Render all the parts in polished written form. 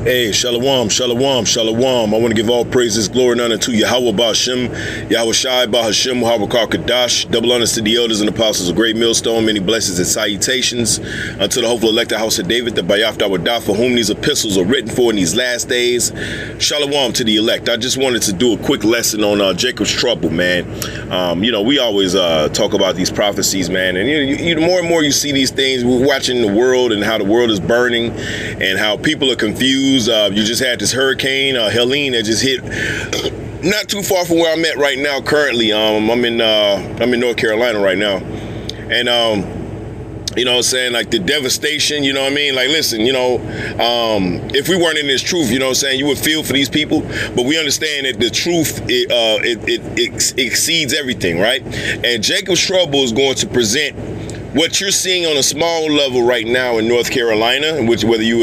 Hey, shalom, shalom, shalom. I want to give all praises, glory, and honor to Yahweh Ba'Hashem, Yahweh Shai Ba'Hashem, Muhammad Kadash. Double honors to the elders and apostles of Great Millstone. Many blessings and salutations unto the hopeful elected house of David, the Bayaf Dawadah, for whom these epistles are written for in these last days. Shalom to the elect. I just wanted to do a quick lesson on Jacob's trouble, man. We always talk about these prophecies, man. And the more and more you see these things, we're watching the world and how the world is burning and how people are confused. You just had this hurricane, Helene, that just hit not too far from where I'm at right now. Currently, I'm in North Carolina right now, and you know what I'm saying, like the devastation. You know what I mean? Like, listen, if we weren't in this truth, you know what I'm saying, you would feel for these people, but we understand that the truth it exceeds everything, right? And Jacob's trouble is going to present what you're seeing on a small level right now in North Carolina, which whether you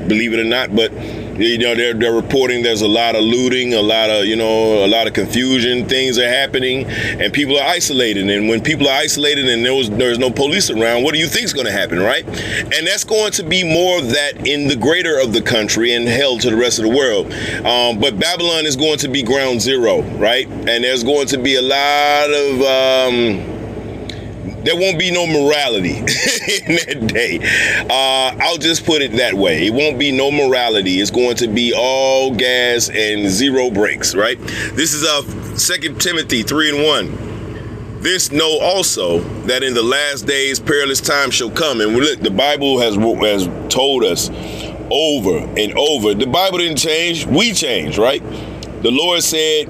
believe it or not, but they're reporting there's a lot of looting, a lot of confusion, things are happening, and people are isolated. And when people are isolated and there's no police around, what do you think is going to happen, right? And that's going to be more of that in the greater of the country and hell to the rest of the world. But Babylon is going to be ground zero, right? And there's going to be a lot of there won't be no morality in that day. I'll just put it that way. It won't be no morality. It's going to be all gas and zero brakes, right? This is 2 Timothy 3:1. This know also that in the last days perilous times shall come. And look, the Bible has told us over and over. The Bible didn't change. We changed, right? The Lord said,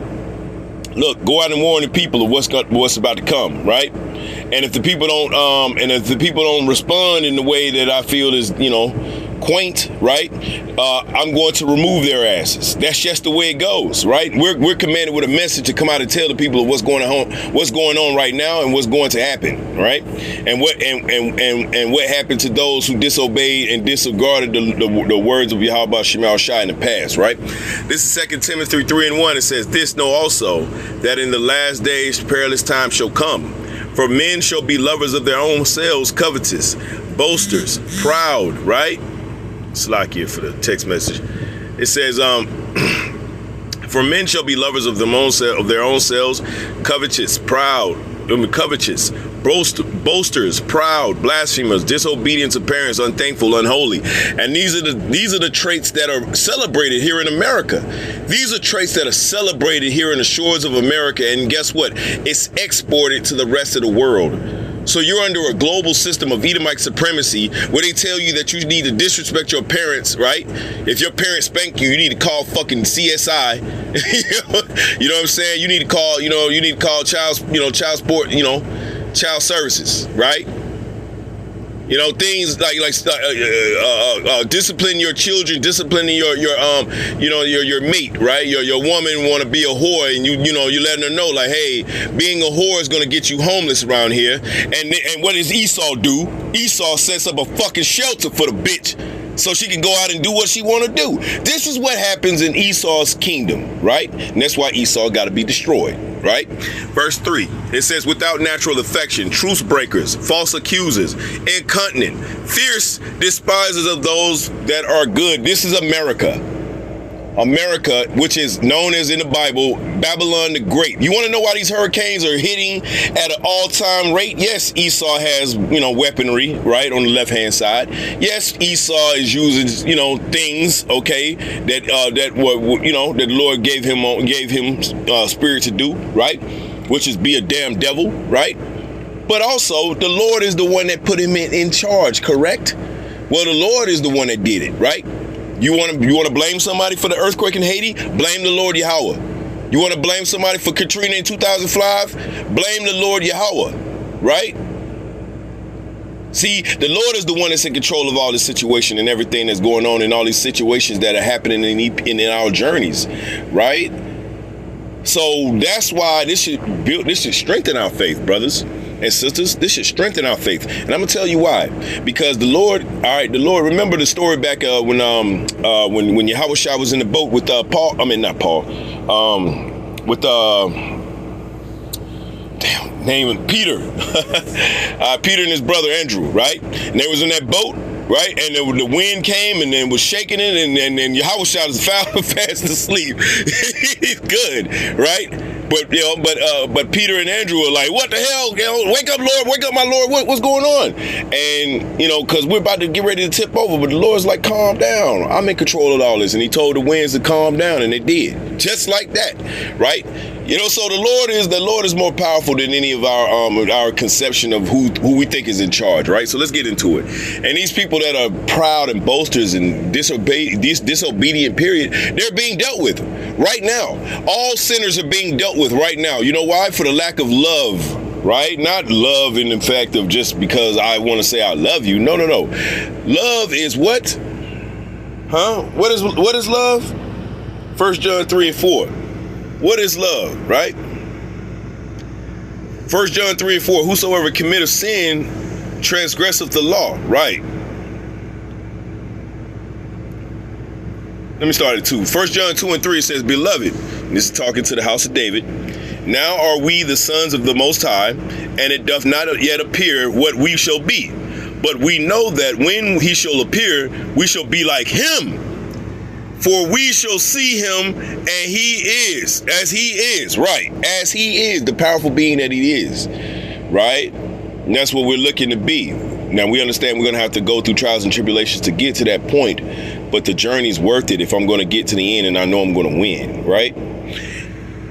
look, go out and warn the people of what's about to come, right? And if the people don't respond in the way that I feel is, quaint, right? I'm going to remove their asses. That's just the way it goes, right? We're commanded with a message to come out and tell the people of what's going on right now and what's going to happen, right? And what happened to those who disobeyed and disregarded the words of Yahweh Shema Shai in the past, right? This is 2 Timothy 3:1. It says, "This know also that in the last days perilous times shall come. For men shall be lovers of their own selves, covetous, boasters, proud," right? Slakia for the text message. It says, "For men shall be lovers of their own selves, covetous, boasters, proud, blasphemers, disobedient to parents, unthankful, unholy." And these are the traits that are celebrated here in America. These are traits that are celebrated here in the shores of America. And guess what? It's exported to the rest of the world. So you're under a global system of Edomite supremacy where they tell you that you need to disrespect your parents, right? If your parents spank you, you need to call fucking CSI. You know what I'm saying? You need to call child support, child services, right? Things like discipline your children, disciplining your mate, right? Your woman want to be a whore, and you letting her know, like, hey, being a whore is gonna get you homeless around here. And what does Esau do? Esau sets up a fucking shelter for the bitch, so she can go out and do what she want to do. This is what happens in Esau's kingdom, right? And that's why Esau got to be destroyed, right? Verse 3, it says, "Without natural affection, truce breakers, false accusers, incontinent, fierce despisers of those that are good." This is America. America, which is known as in the Bible, Babylon the Great. You want to know why these hurricanes are hitting at an all-time rate? Yes, Esau has, weaponry, right, on the left-hand side. Yes, Esau is using, things, okay, that the Lord gave him spirit to do, right, which is be a damn devil, right? But also, the Lord is the one that put him in charge, correct? Well, the Lord is the one that did it, right? You want to blame somebody for the earthquake in Haiti? Blame the Lord Yahweh. You want to blame somebody for Katrina in 2005? Blame the Lord Yahweh, right? See, the Lord is the one that's in control of all this situation and everything that's going on in all these situations that are happening in our journeys, right? So that's why this should strengthen our faith, brothers and sisters. This should strengthen our faith. And I'm gonna tell you why. Because the Lord, remember the story back when Yahweh Shai was in the boat with Peter. Peter and his brother Andrew, right? And they was in that boat. right? And then the wind came and then was shaking it, and then Yahushua is fast asleep. He's good, right? But Peter and Andrew are like, what the hell? Wake up, Lord! Wake up, my Lord! What's going on? And because we're about to get ready to tip over, but the Lord's like, calm down. I'm in control of all this, and He told the winds to calm down, and they did, just like that, right? So the Lord is more powerful than any of our conception of who we think is in charge, right? So let's get into it. And these people that are proud and boasters and disobedient, period, they're being dealt with right now. All sinners are being dealt with right now. You know why? For the lack of love, right? Not love in the fact of just because I want to say I love you. No. Love is what? What is love? 1 John 3 and 4. What is love, right? 1 John 3 and 4, whosoever committeth sin transgresseth the law, right? Let me start at 2. 1 John 2 and 3 says, Beloved, this is talking to the house of David, now are we the sons of the Most High, and it doth not yet appear what we shall be. But we know that when He shall appear, we shall be like Him. For we shall see Him, and He is, as He is, right? As He is, the powerful being that He is, right? And that's what we're looking to be. Now, we understand we're going to have to go through trials and tribulations to get to that point, but the journey's worth it if I'm going to get to the end and I know I'm going to win, right?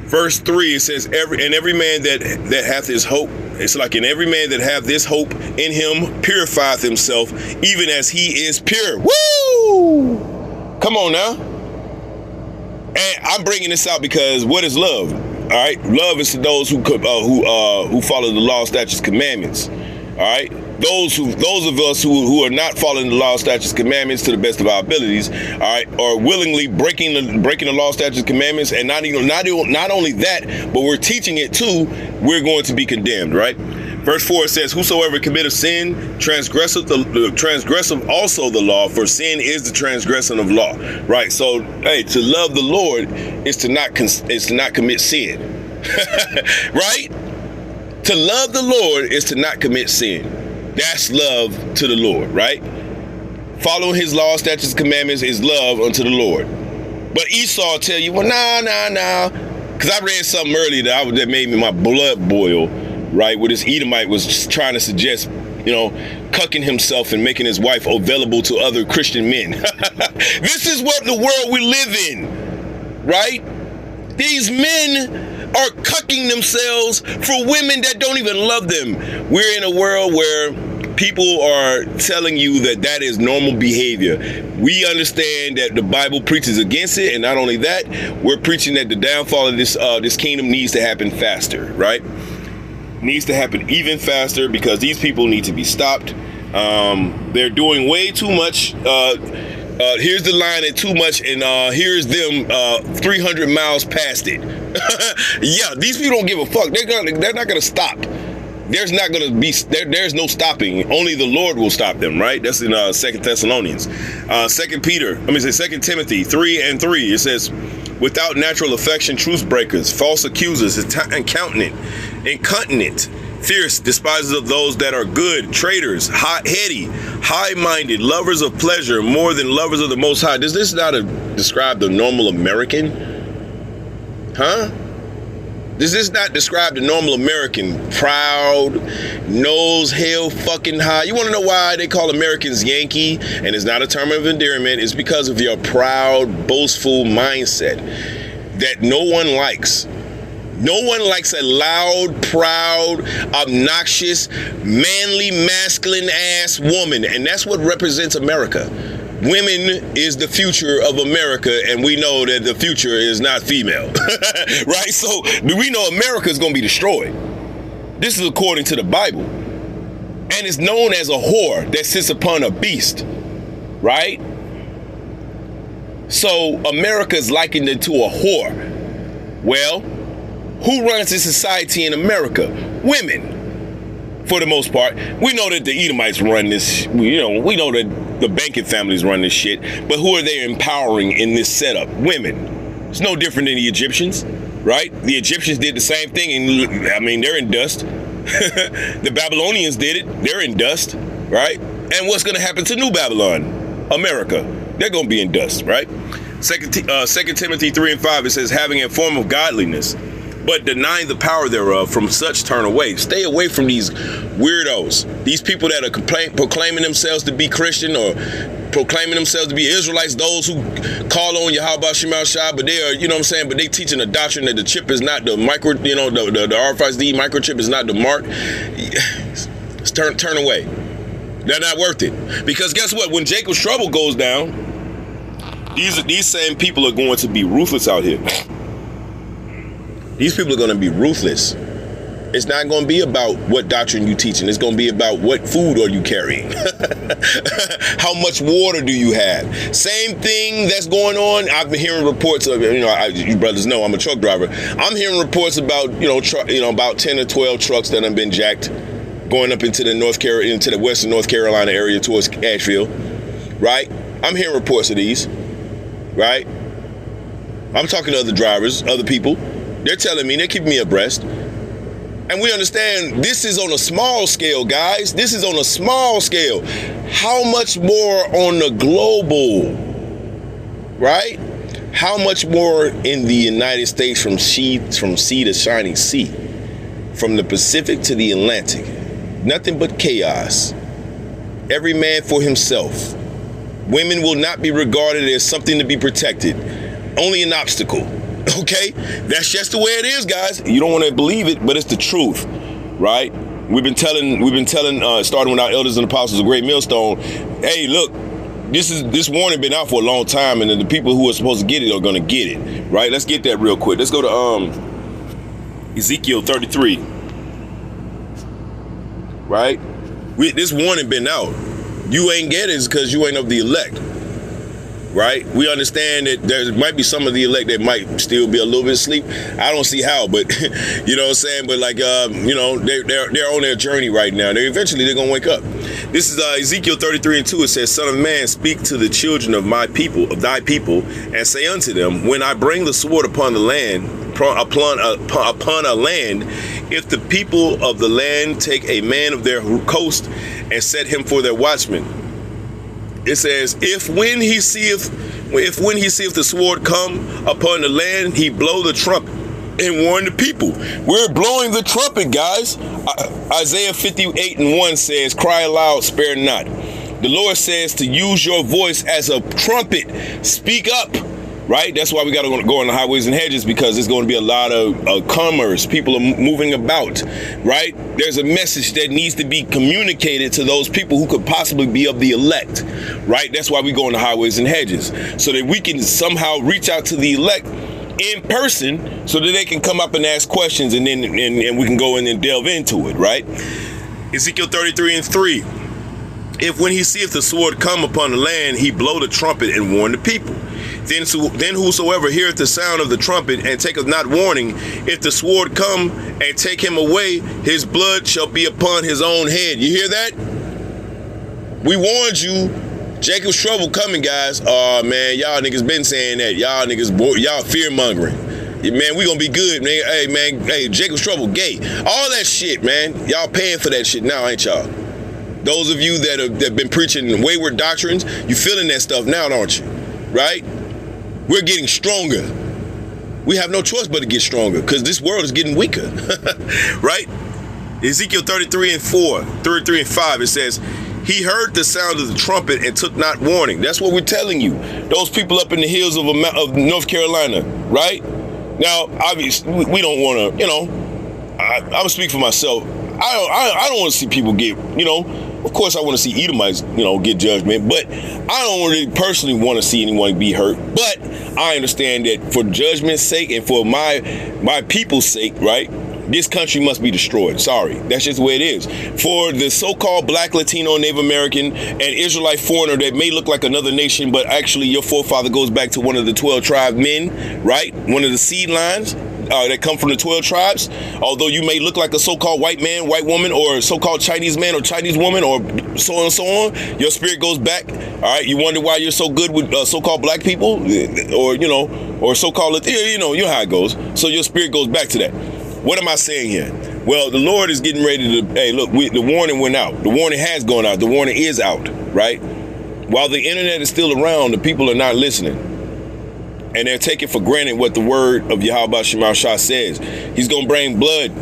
Verse 3, it says, every man that hath his hope, it's like, and every man that hath this hope in Him purifieth himself, even as He is pure. Woo! Come on now. And I'm bringing this out because what is love? All right, love is to those who follow the law, statutes, commandments. All right, those of us who are not following the law, statutes, commandments to the best of our abilities. All right, are willingly breaking the law, statutes, commandments, and not only that, but we're teaching it too. We're going to be condemned, right? Verse 4 says, whosoever committeth sin transgresseth also the law, for sin is the transgression of law. Right. So, hey, to love the Lord is to not commit sin. Right? To love the Lord is to not commit sin. That's love to the Lord, right? Following His law, statutes, commandments is love unto the Lord. But Esau tell you, well, nah. Because I read something earlier that made my blood boil. Right, where this Edomite was just trying to suggest, cucking himself and making his wife available to other Christian men. This is what the world we live in, right? These men are cucking themselves for women that don't even love them. We're in a world where people are telling you that is normal behavior. We understand that the Bible preaches against it, and not only that, we're preaching that the downfall of this kingdom needs to happen faster, right? Needs to happen even faster because these people need to be stopped. They're doing way too much. Here's the line at too much, and here's them 300 miles past it. Yeah, these people don't give a fuck. They're not gonna stop. There's no stopping. Only the Lord will stop them, right? That's in 2 Thessalonians. 2 Timothy 3 and 3. It says, without natural affection, truce breakers, false accusers, incontinent, fierce, despisers of those that are good, traitors, heady, high-minded, lovers of pleasure more than lovers of the Most High. Does this not describe the normal American? Huh? Does this not describe the normal American? Proud, nose held fucking high. You want to know why they call Americans Yankee? And it's not a term of endearment. It's because of your proud, boastful mindset that no one likes. No one likes a loud, proud, obnoxious, manly, masculine ass woman. And that's what represents America. Women is the future of America, and we know that the future is not female. Right? So we know America is going to be destroyed. This is according to the Bible. And it's known as a whore that sits upon a beast. Right? So America is likened to a whore. Well, who runs this society in America? Women. For the most part. We know that the Edomites run this, we know that the banking families run this shit, but who are they empowering in this setup? Women. It's no different than the Egyptians, right? The Egyptians did the same thing, and they're in dust. The Babylonians did it, they're in dust, right? And what's going to happen to New Babylon? America. They're going to be in dust, right? Second Timothy 3 and 5, it says, having a form of godliness, but denying the power thereof, from such turn away. Stay away from these weirdos. These people that are proclaiming themselves to be Christian or proclaiming themselves to be Israelites, those who call on Yahweh Shema Shai, but they are, you know what I'm saying, but they teaching a doctrine that the chip is not the micro, you know, the RFID microchip is not the mark. Turn away. They're not worth it. Because guess what? When Jacob's trouble goes down, these same people are going to be ruthless out here. These people are going to be ruthless. It's not going to be about what doctrine you teaching. It's going to be about what food are you carrying. How much water do you have? Same thing that's going on. I've been hearing reports of, you brothers know I'm a truck driver. I'm hearing reports about, about 10 or 12 trucks that have been jacked going up into the western North Carolina area towards Asheville, right? I'm hearing reports of these, right? I'm talking to other drivers, other people. They're telling me, they're keeping me abreast. And we understand this is on a small scale, guys. This is on a small scale. How much more on the global, right? How much more in the United States from sea to shining sea, from the Pacific to the Atlantic? Nothing but chaos. Every man for himself. Women will not be regarded as something to be protected. Only an obstacle. Okay? That's just the way it is, guys. You don't want to believe it, but it's the truth, right? We've been telling, starting with our elders and apostles of Great Millstone, hey, look, this warning been out for a long time, and the people who are supposed to get it are going to get it, right? Let's get that real quick. Let's go to Ezekiel 33. Right? This warning been out. You ain't get it because you ain't of the elect. Right? We understand that there might be some of the elect that might still be a little bit asleep. I don't see how, but you know what I'm saying? But like, they're on their journey right now. They're going to wake up. This is Ezekiel 33 and 2. It says, Son of man, speak to the children of my people, of thy people, and say unto them, when I bring the sword upon the land, upon a land, if the people of the land take a man of their coast and set him for their watchman. It says, if when he seeth the sword come upon the land, he blow the trumpet and warn the people. We're blowing the trumpet, guys. Isaiah 58 and 1 says, cry aloud, spare not. The Lord says to use your voice as a trumpet. Speak up. Right? That's why we got to go on the highways and hedges, because there's going to be a lot of commerce. People are moving about, right? There's a message that needs to be communicated to those people who could possibly be of the elect, right? That's why we go on the highways and hedges, so that we can somehow reach out to the elect in person so that they can come up and ask questions, and then and we can go in and delve into it, right? Ezekiel 33 and 3. If when he seeth the sword come upon the land, he blow the trumpet and warn the people. Then whosoever heareth the sound of the trumpet and taketh not warning, if the sword come and take him away, his blood shall be upon his own head. You hear that? We warned you. Jacob's trouble coming, guys. Oh, man, y'all niggas been saying that. Y'all fear-mongering. Man, we gonna be good, man. Hey, Jacob's trouble gay. All that shit, man. Y'all paying for that shit now, ain't y'all? Those of you that have been preaching wayward doctrines, you feeling that stuff now, don't you? Right? We're getting stronger. We have no choice but to get stronger, because this world is getting weaker. Right? Ezekiel 33 and 5, it says, he heard the sound of the trumpet and took not warning. That's what we're telling you. Those people up in the hills of North Carolina, right? Now, obviously, we don't want to, I'm going to speak for myself. I don't want to see people get, of course I want to see Edomites, get judgment, but I don't really personally want to see anyone be hurt. But I understand that for judgment's sake and for my people's sake, right, this country must be destroyed. Sorry, that's just the way it is. For the so-called Black, Latino, Native American, and Israelite foreigner that may look like another nation, but actually your forefather goes back to one of the 12 tribe men, right? One of the seed lines that come from the 12 tribes. Although you may look like a so-called white man, white woman, or a so-called Chinese man or Chinese woman, or so on and so on, your spirit goes back. All right, you wonder why you're so good with so-called black people, or so-called, you know how it goes. So your spirit goes back to that. What am I saying here? Well, the Lord is getting ready to, hey, look, the warning went out. The warning has gone out. The warning is out, right? While the internet is still around, the people are not listening. And they're taking for granted what the word of Yahweh Shema Shah says. He's going to bring blood.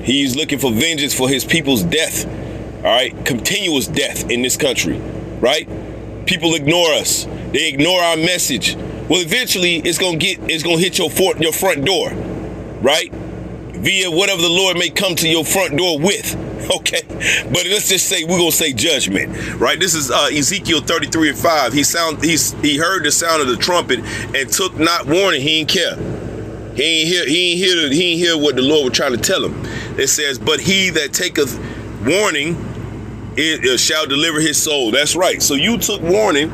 He's looking for vengeance for his people's death. All right? Continuous death in this country, right? People ignore us. They ignore our message. Well, eventually it's going to hit your front door, right? Via whatever the Lord may come to your front door with, okay? But let's just say we're gonna say judgment, right? This is Ezekiel 33:5. He heard the sound of the trumpet and took not warning. He ain't care. He ain't hear what the Lord was trying to tell him. It says, "But he that taketh warning, it shall deliver his soul." That's right. So you took warning,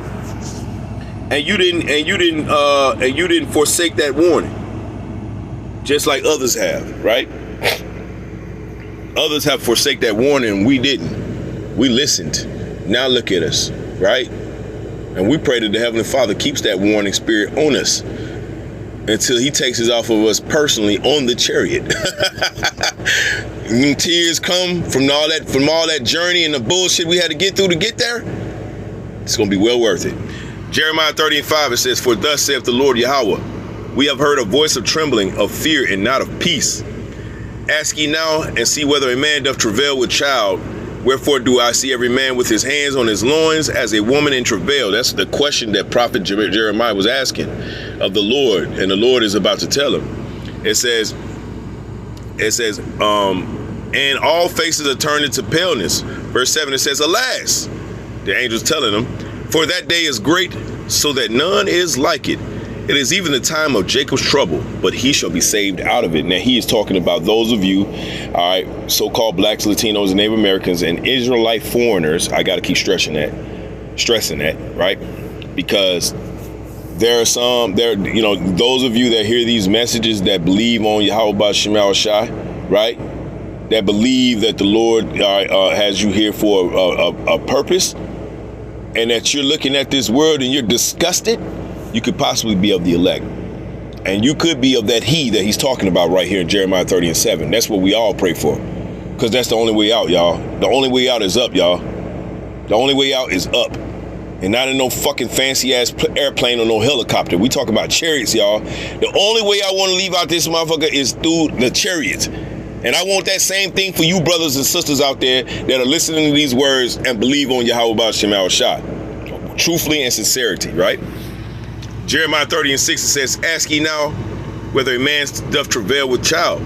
and you didn't forsake that warning. Just like others have, right? Others have forsaken that warning, we didn't. We listened. Now look at us, right? And we pray that the Heavenly Father keeps that warning spirit on us until he takes it off of us personally on the chariot. When tears come from all that journey and the bullshit we had to get through to get there, it's gonna be well worth it. Jeremiah 30:5, it says, "For thus saith the Lord Yahweh, we have heard a voice of trembling, of fear, and not of peace. Ask ye now, and see whether a man doth travail with child. Wherefore do I see every man with his hands on his loins, as a woman in travail?" That's the question that prophet Jeremiah was asking of the Lord, and the Lord is about to tell him. It says, and all faces are turned into paleness. Verse 7, it says, "Alas," the angel's telling him, "for that day is great, so that none is like it. It is even the time of Jacob's trouble, but he shall be saved out of it." Now, he is talking about those of you, all right, so-called blacks, Latinos, and Native Americans, and Israelite foreigners. I got to keep stressing that, right? Because there are those of you that hear these messages that believe on Yahweh Shema Shai, right? That believe that the Lord has you here for a purpose, and that you're looking at this world and you're disgusted. You could possibly be of the elect. And you could be of that he that he's talking about right here in Jeremiah 30:7. That's what we all pray for. Because that's the only way out, y'all. The only way out is up, y'all. The only way out is up. And not in no fucking fancy ass airplane or no helicopter. We talking about chariots, y'all. The only way I want to leave out this motherfucker is through the chariots. And I want that same thing for you brothers and sisters out there that are listening to these words and believe on Yahweh Shema Shah. Truthfully and sincerity, right? Jeremiah 30:6, it says, "Ask ye now whether a man doth travail with child.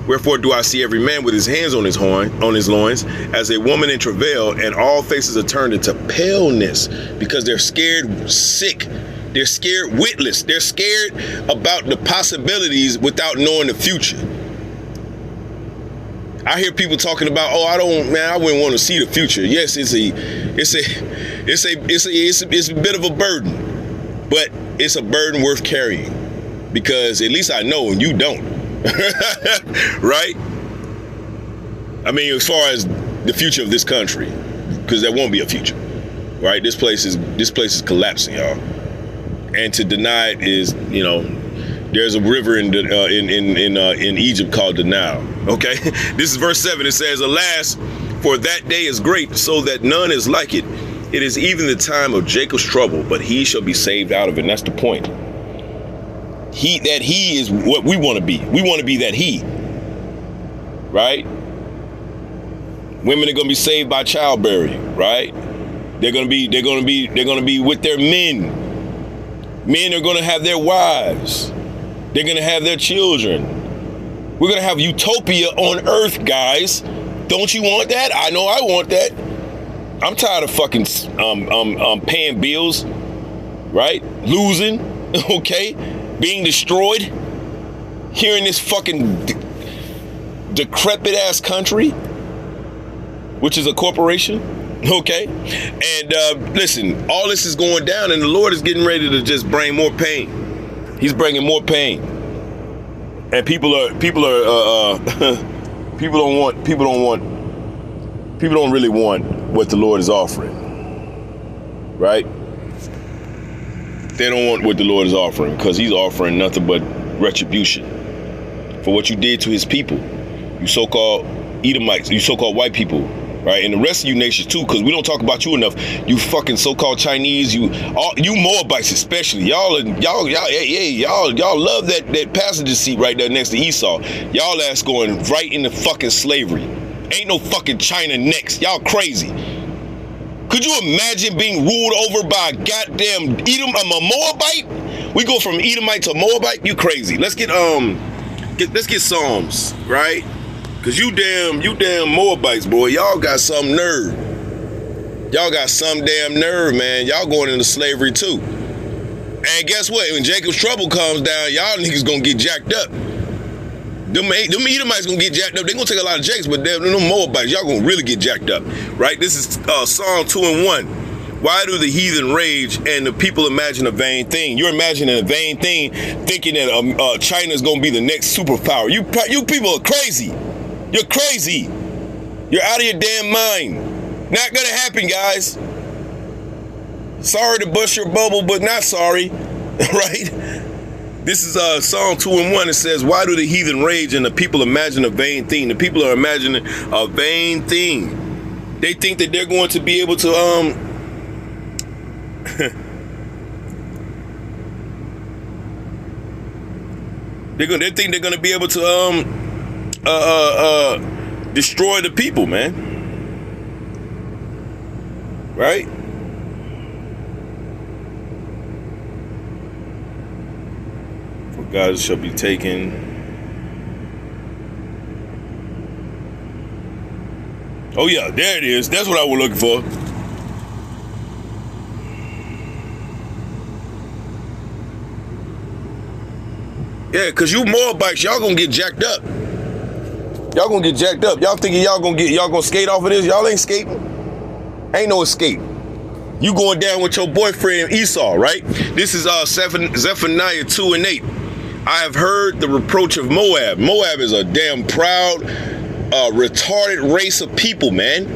Wherefore do I see every man with his hands on his loins, as a woman in travail, and all faces are turned into paleness," because they're scared sick. They're scared witless. They're scared about the possibilities without knowing the future. I hear people talking about, I wouldn't want to see the future. Yes, it's a bit of a burden, but it's a burden worth carrying, because at least I know and you don't. Right? I mean, as far as the future of this country, because there won't be a future, right? This place is collapsing, y'all. And to deny it is, there's a river in Egypt called the Nile. Okay, this is verse 7. It says, "Alas, for that day is great, so that none is like it. It is even the time of Jacob's trouble, but he shall be saved out of it." And that's the point. That he is what we want to be. We want to be that he, right? Women are going to be saved by childbearing, right? They're going to be with their men. Men are going to have their wives. They're going to have their children. We're going to have utopia on earth, guys. Don't you want that? I know I want that. I'm tired of fucking paying bills, right? Losing, okay? Being destroyed here in this fucking decrepit ass country, which is a corporation, okay? And listen, all this is going down, and the Lord is getting ready to just bring more pain. He's bringing more pain, and people don't really want what the Lord is offering, right? They don't want what the Lord is offering, because he's offering nothing but retribution for what you did to his people. You so-called Edomites, you so-called white people, right? And the rest of you nations too, because we don't talk about you enough. You fucking so-called Chinese, you Moabites especially. Y'all love that passenger seat right there next to Esau. Y'all ass going right into fucking slavery. Ain't no fucking China next. Y'all crazy. Could you imagine being ruled over by a goddamn a Moabite? We go from Edomite to Moabite? You crazy. Let's get Psalms, right? Cause you damn Moabites, boy. Y'all got some nerve. Y'all got some damn nerve, man. Y'all going into slavery too. And guess what? When Jacob's trouble comes down, y'all niggas gonna get jacked up. Them Edomites gonna get jacked up. They gonna take a lot of jakes, but them Moabites, y'all gonna really get jacked up, right? This is Psalm 2:1. Why do the heathen rage and the people imagine a vain thing? You're imagining a vain thing, thinking that China's gonna be the next superpower. You people are crazy. You're crazy. You're out of your damn mind. Not gonna happen, guys. Sorry to bust your bubble, but not sorry, right? This is Psalm 2:1. It says, why do the heathen rage and the people imagine a vain thing? The people are imagining a vain thing. They think that they're going to be able to, they think they're going to be able to, destroy the people, man. Right? God shall be taken. Oh yeah, there it is. That's what I was looking for. Yeah, cause you Moabites, y'all gonna get jacked up. Y'all gonna get jacked up. Y'all thinking y'all gonna skate off of this? Y'all ain't skating. Ain't no escape. You going down with your boyfriend Esau, right? This is Zephaniah 2:8. I have heard the reproach of Moab. Moab is a damn proud, retarded race of people, man.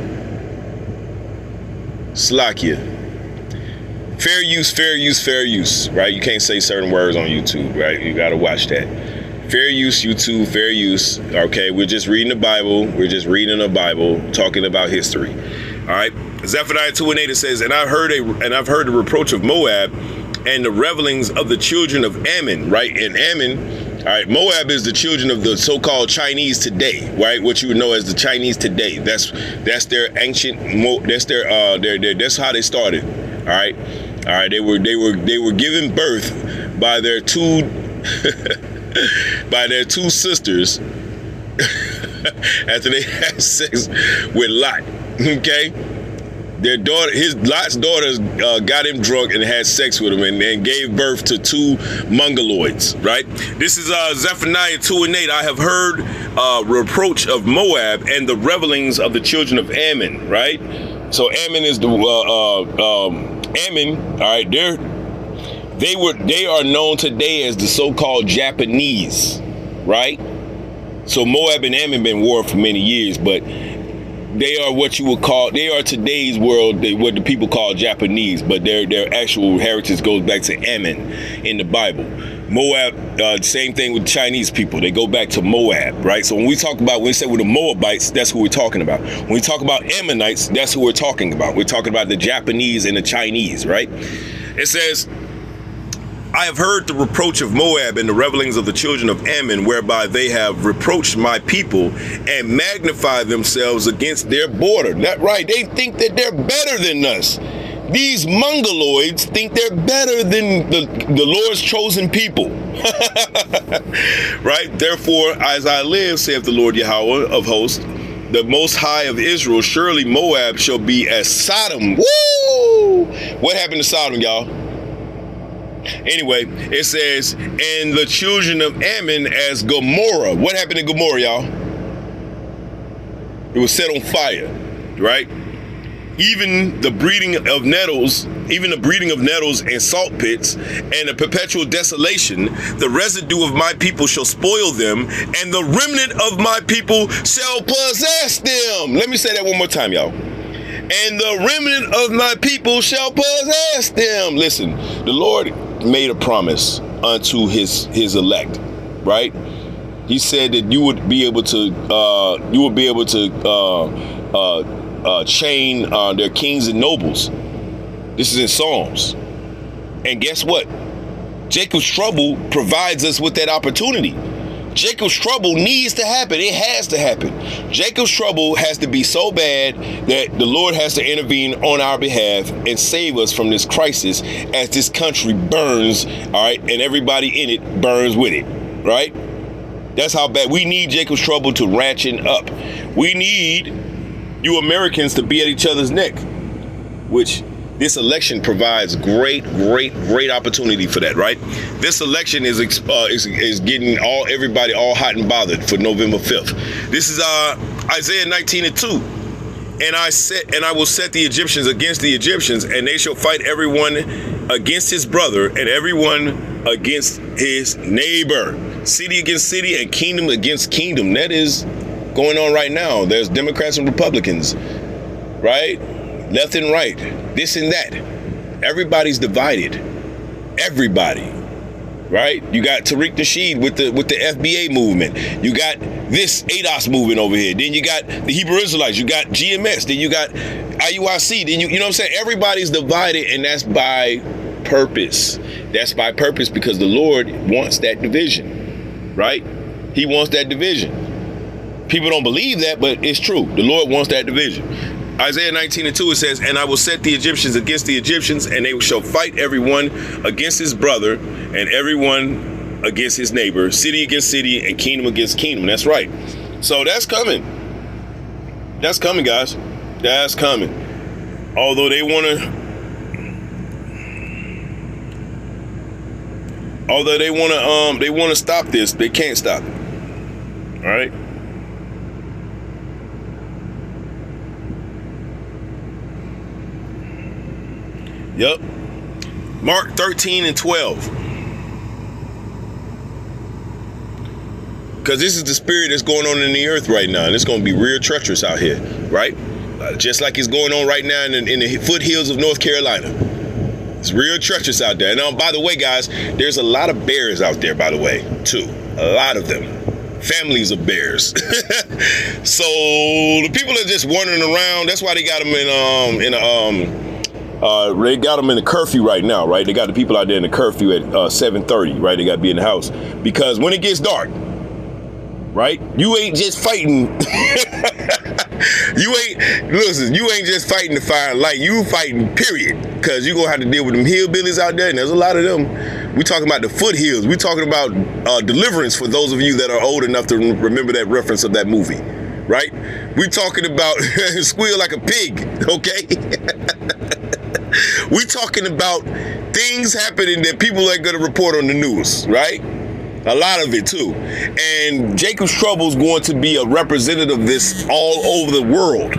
Slakia. Fair use, right? You can't say certain words on YouTube, right? You gotta watch that. Fair use, YouTube, fair use. Okay, we're just reading the Bible. We're just reading the Bible, talking about history. All right. Zephaniah 2:8, it says, and I've heard the reproach of Moab and the revelings of the children of Ammon, right? And Ammon, all right, Moab is the children of the so-called Chinese today, right? What you would know as the Chinese today. That's their ancient. That's how they started. All right. They were given birth by their two sisters after they had sex with Lot. Okay. Lot's daughters got him drunk and had sex with him and gave birth to two mongoloids, right? This is Zephaniah 2:8. I have heard reproach of Moab and the revelings of the children of Ammon, right? So Ammon is the Ammon, all right, they are known today as the so-called Japanese, right? So Moab and Ammon been war for many years, but they are what you would call, they are today's world, what the people call Japanese, but their actual heritage goes back to Ammon in the Bible. Moab, same thing with Chinese people. They go back to Moab, right? So when we say we're the Moabites, that's who we're talking about. When we talk about Ammonites, that's who we're talking about. We're talking about the Japanese and the Chinese, right? It says, I have heard the reproach of Moab and the revelings of the children of Ammon, whereby they have reproached my people and magnified themselves against their border. That right? They think that they're better than us. These mongoloids think they're better than the Lord's chosen people. Right? Therefore, as I live, saith the Lord Yahweh of hosts, the Most High of Israel, surely Moab shall be as Sodom. Woo! What happened to Sodom, y'all? Anyway, it says, and the children of Ammon as Gomorrah. What happened to Gomorrah, y'all? It was set on fire, right? Even the breeding of nettles and salt pits, and a perpetual desolation, the residue of my people shall spoil them, and the remnant of my people shall possess them. Let me say that one more time, y'all. And the remnant of my people shall possess them. Listen, the Lord made a promise unto his elect, right? He said that you would be able to chain their kings and nobles. This is in Psalms. And guess what? Jacob's trouble provides us with that opportunity. Jacob's trouble needs to happen. It has to happen. Jacob's trouble has to be so bad that the Lord has to intervene on our behalf and save us from this crisis as this country burns, all right, and everybody in it burns with it, right? That's how bad. We need Jacob's trouble to ratchet up. We need you Americans to be at each other's neck, which this election provides great opportunity for that, right? This election is getting everybody all hot and bothered for November 5th. This is Isaiah 19:2. And I will set the Egyptians against the Egyptians, and they shall fight everyone against his brother and everyone against his neighbor. City against city and kingdom against kingdom. That is going on right now. There's Democrats and Republicans, right? Left and right, this and that. Everybody's divided. Everybody, right? You got Tariq Nasheed with the FBA movement. You got this ADOS movement over here. Then you got the Hebrew Israelites. You got GMS. Then you got IUIC. Then you know what I'm saying? Everybody's divided, and that's by purpose. That's by purpose because the Lord wants that division, right? He wants that division. People don't believe that, but it's true. The Lord wants that division. Isaiah 19:2, it says, and I will set the Egyptians against the Egyptians, and they shall fight everyone against his brother and everyone against his neighbor, city against city and kingdom against kingdom. That's right. So that's coming. That's coming, guys. That's coming. Although they want to stop this, they can't stop it. All right. Yep. Mark 13:12. Because this is the spirit that's going on in the earth right now. And it's going to be real treacherous out here, right? Just like it's going on right now in the foothills of North Carolina. It's real treacherous out there. Now, by the way, guys, there's a lot of bears out there, by the way, too. A lot of them. Families of bears. So the people are just wandering around. That's why they got them they got them in the curfew right now, right? They got the people out there in the curfew at 7:30, right? They got to be in the house because when it gets dark, right? You ain't just fighting. You ain't just fighting the fire and light. You fighting, period. Because you're going to have to deal with them hillbillies out there, and there's a lot of them. We're talking about the foothills. We're talking about Deliverance for those of you that are old enough to remember that reference of that movie, right? We're talking about Squeal Like a Pig, okay? We're talking about things happening that people ain't going to report on the news, right? A lot of it, too. And Jacob's trouble is going to be a representative of this all over the world.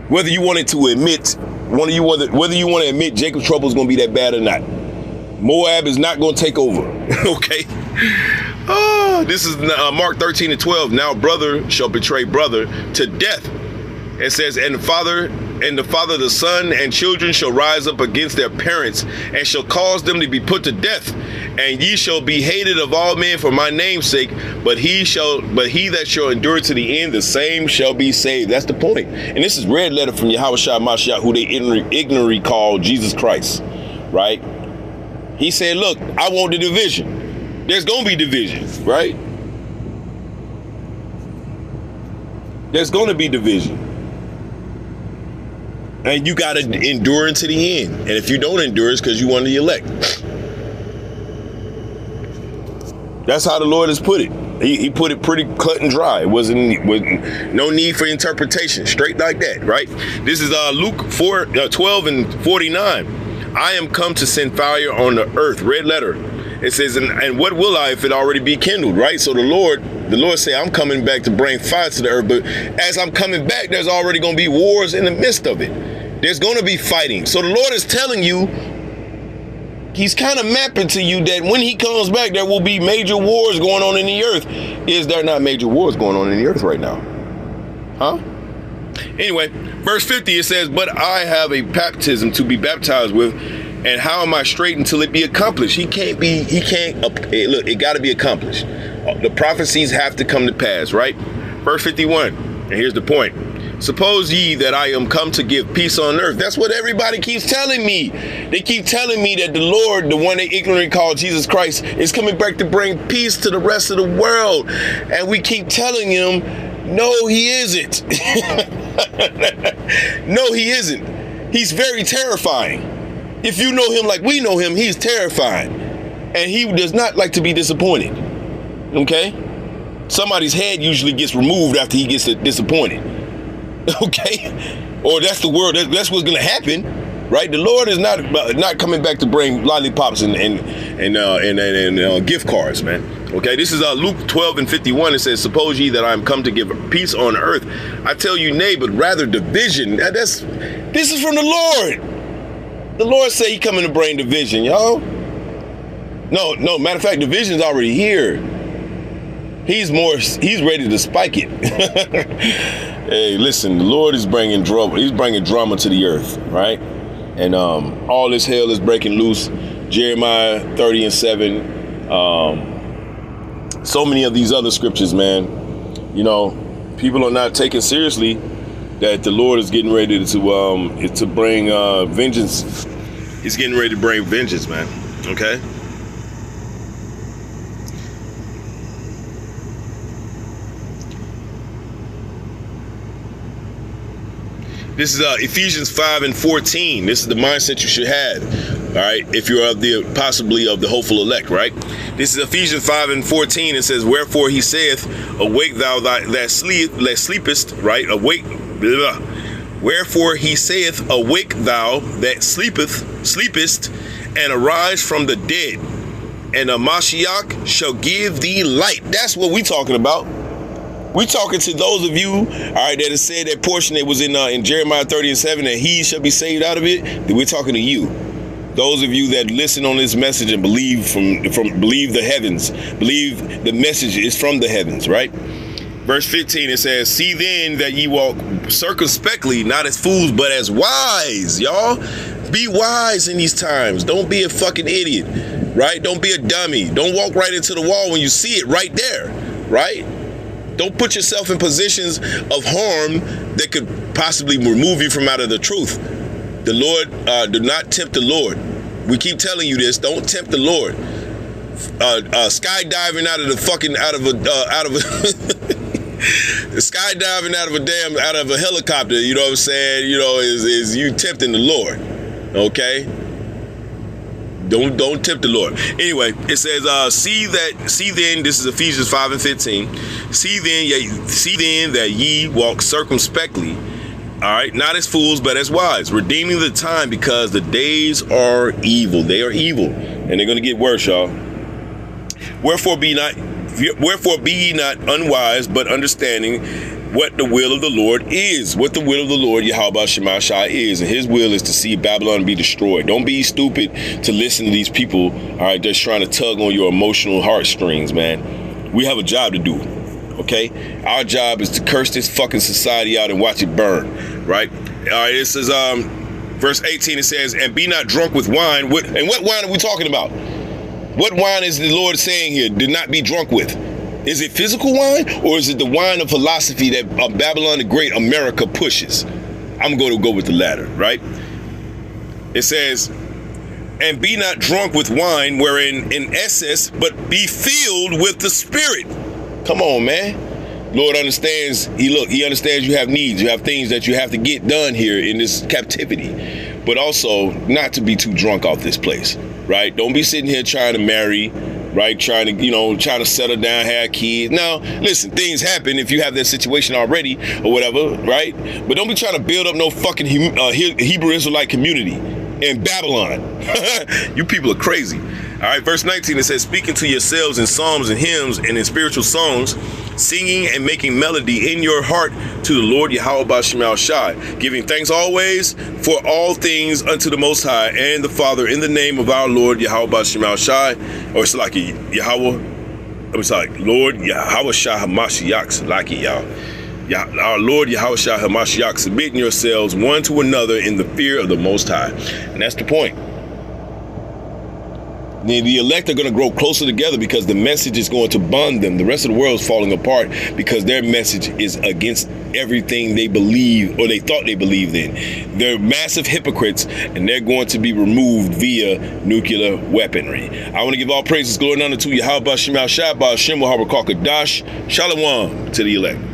Whether you wanted to admit, whether you want to admit Jacob's trouble is going to be that bad or not. Moab is not going to take over, okay? This is Mark 13:12. Now brother shall betray brother to death. It says, and the father, the son, and children shall rise up against their parents, and shall cause them to be put to death. And ye shall be hated of all men for my name's sake, but he that shall endure to the end, the same shall be saved. That's the point. And this is red letter from Yahushua Mashiach, who they ignorantly call Jesus Christ, right? He said, look, I want the division. There's going to be division, right? There's going to be division. And you got to endure unto the end. And if you don't endure, it's because you want the elect. That's how the Lord has put it. He put it pretty cut and dry. It wasn't no need for interpretation. Straight like that, right? This is Luke 4:12-49. I am come to send fire on the earth. Red letter. It says, and what will I if it already be kindled, right? So the Lord say, I'm coming back to bring fire to the earth. But as I'm coming back, there's already going to be wars in the midst of it. There's going to be fighting. So the Lord is telling you, he's kind of mapping to you that when he comes back, there will be major wars going on in the earth. Is there not major wars going on in the earth right now? Huh? Anyway, verse 50, it says, but I have a baptism to be baptized with, And how am I straight until it be accomplished? Look, it got to be accomplished. The prophecies have to come to pass, right? Verse 51, and here's the point. Suppose ye that I am come to give peace on earth. That's what everybody keeps telling me. They keep telling me that the Lord, the one they ignorantly call Jesus Christ, is coming back to bring peace to the rest of the world. And we keep telling him, no, he isn't. No, he isn't. He's very terrifying. If you know him like we know him, he's terrifying. And he does not like to be disappointed. Okay? Somebody's head usually gets removed after he gets disappointed. Okay? Or that's the word, that's what's gonna happen, right? The Lord is not coming back to bring lollipops and gift cards, man. Okay, this is Luke 12:51. It says, suppose ye that I am come to give peace on earth. I tell you, nay, but rather division. This is from the Lord. The Lord said he coming to bring division, y'all. No, matter of fact, division's already here. He's ready to spike it. Hey, listen, the Lord is bringing drama. He's bringing drama to the earth, right? And all this hell is breaking loose. Jeremiah 30:7. So many of these other scriptures, man. You know, people are not taking seriously that the Lord is getting ready to bring vengeance. He's getting ready to bring vengeance, man. Okay. This is Ephesians 5:14. This is the mindset you should have, all right, if you're possibly of the hopeful elect, right? This is Ephesians 5:14. It says, wherefore he saith, awake thou that sleepest, right? Awake. Blah. Wherefore he saith, awake thou that sleepest, and arise from the dead, and a Mashiach shall give thee light. That's what we talking about. We talking to those of you, all right, that have said that portion that was in Jeremiah 30:7, that he shall be saved out of it. We're talking to you. Those of you that listen on this message and believe believe the heavens, believe the message is from the heavens, right? Verse 15, it says, see then that ye walk circumspectly, not as fools, but as wise, y'all. Be wise in these times. Don't be a fucking idiot, right? Don't be a dummy. Don't walk right into the wall when you see it right there, right? Don't put yourself in positions of harm that could possibly remove you from out of the truth. The Lord, do not tempt the Lord. We keep telling you this. Don't tempt the Lord. Skydiving out of a helicopter, you know what I'm saying? You know, is you tempting the Lord. Okay? Don't tempt the Lord. Anyway, it says, see then, this is Ephesians 5:15. See then that ye walk circumspectly, all right, not as fools, but as wise, redeeming the time, because the days are evil. They are evil, and they're going to get worse, y'all. Wherefore be ye not unwise, but understanding what the will of the Lord is. What the will of the Lord, Yahweh Shema Shai, is. And his will is to see Babylon be destroyed. Don't be stupid to listen to these people, all right, that's trying to tug on your emotional heartstrings, man. We have a job to do, okay? Our job is to curse this fucking society out and watch it burn, right? All right, it says, verse 18, it says, and be not drunk with wine. And what wine are we talking about? What wine is the Lord saying here? Do not be drunk with. Is it physical wine, or is it the wine of philosophy that Babylon the Great, America, pushes? I'm going to go with the latter, right? It says, and be not drunk with wine wherein in excess, but be filled with the Spirit. Come on, man. Lord understands. He understands you have needs. You have things that you have to get done here in this captivity, but also not to be too drunk off this place, right? Don't be sitting here trying to marry, right? Trying to settle down, have kids. Now, listen, things happen if you have that situation already or whatever, right? But don't be trying to build up no fucking Hebrew Israelite community in Babylon. You people are crazy. All right, verse 19, it says, speaking to yourselves in psalms and hymns and in spiritual songs, singing and making melody in your heart to the Lord Yahweh Shema Shai, giving thanks always for all things unto the Most High and the Father, in the name of our Lord Yahweh Shema Shai, or it's like Lord Yahweh Shai HaMashiach, like it, y'all. Our Lord Yahweh Shai HaMashiach, submitting yourselves one to another in the fear of the Most High. And that's the point. The elect are going to grow closer together because the message is going to bond them. The rest of the world is falling apart because their message is against everything they believe or they thought they believed in. They're massive hypocrites, and they're going to be removed via nuclear weaponry. I want to give all praises, glory, and honor to Yahweh Ba'Shem Al Shai Ba'Shem Wahar Kadash. Shalom to the elect.